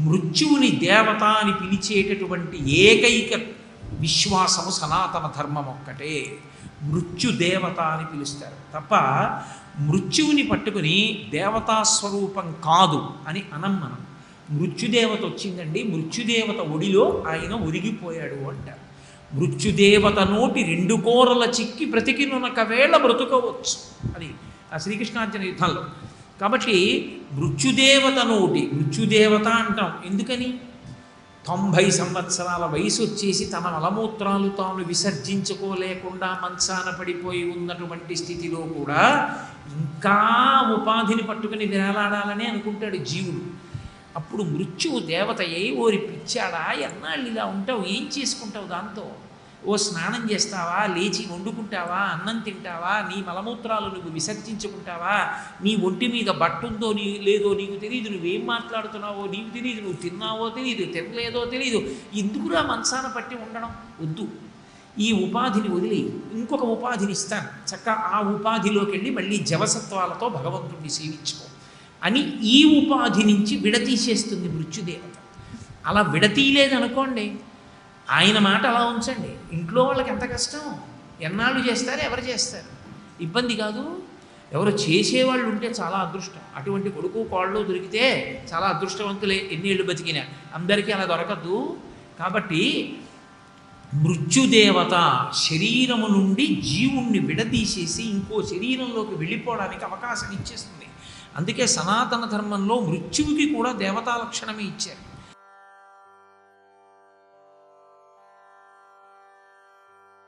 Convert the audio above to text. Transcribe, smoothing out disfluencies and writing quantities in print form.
మృత్యువుని దేవత అని పిలిచేటటువంటి ఏకైక విశ్వాసము సనాతన ధర్మం ఒక్కటే. మృత్యుదేవత అని పిలుస్తారు తప్ప మృత్యువుని పట్టుకుని దేవతాస్వరూపం కాదు అని అనం మనం. మృత్యుదేవత వచ్చిందండి, మృత్యుదేవత ఒడిలో ఆయన ఒరిగిపోయాడు అంటారు. మృత్యుదేవత నోటి 2 కోరల చిక్కి బ్రతికినొనక వేళ బ్రతుకోవచ్చు, అది ఆ శ్రీకృష్ణార్జున యుద్ధంలో. కాబట్టి మృత్యుదేవత నోటి, మృత్యుదేవత అంటాం ఎందుకని, 90 సంవత్సరాల వయసు వచ్చేసి తన మలమూత్రాలు తాను విసర్జించుకోలేకుండా మంచాన పడిపోయి ఉన్నటువంటి స్థితిలో కూడా ఇంకా ఉపాధిని పట్టుకుని వేలాడాలని అనుకుంటాడు జీవుడు. అప్పుడు మృత్యువు దేవత అయి, ఓరి పిచ్చాడా ఎన్నాళ్ళు ఇలా ఉంటావు, ఏం చేసుకుంటావు దాంతో, ఓ స్నానం చేస్తావా, లేచి వండుకుంటావా, అన్నం తింటావా, నీ మలమూత్రాలు నువ్వు విసర్జించుకుంటావా, నీ ఒంటి మీద బట్టుందో లేదో నీకు తెలియదు, నువ్వేం మాట్లాడుతున్నావో నీకు తెలియదు, నువ్వు తిన్నావో తెలియదు, తినలేదో తెలియదు, ఎందుకురా మంచాన పట్టి ఉండడం, వద్దు, ఈ ఉపాధిని వదిలి ఇంకొక ఉపాధిని ఇస్తాను, చక్కగా ఆ ఉపాధిలోకి వెళ్ళి మళ్ళీ జవసత్వాలతో భగవంతుడిని సేవించుకో అని ఈ ఉపాధి నుంచి విడతీసేస్తుంది మృత్యుదేవత. అలా విడతీయలేదనుకోండి, ఆయన మాట అలా ఉంచండి, ఇంట్లో వాళ్ళకి ఎంత కష్టం, ఎన్నాళ్ళు చేస్తారు, ఎవరు చేస్తారు, ఇబ్బంది కాదు. ఎవరు చేసేవాళ్ళు ఉంటే చాలా అదృష్టం. అటువంటి కొడుకు కోళ్ళు దొరికితే చాలా అదృష్టవంతులే, ఎన్నేళ్ళు బతికినా. అందరికీ అలా దొరకద్దు. కాబట్టి మృత్యుదేవత శరీరము నుండి జీవుణ్ణి విడదీసేసి ఇంకో శరీరంలోకి వెళ్ళిపోవడానికి అవకాశం ఇచ్చేస్తుంది. అందుకే సనాతన ధర్మంలో మృత్యువుకి కూడా దేవతా లక్షణమే ఇచ్చారు.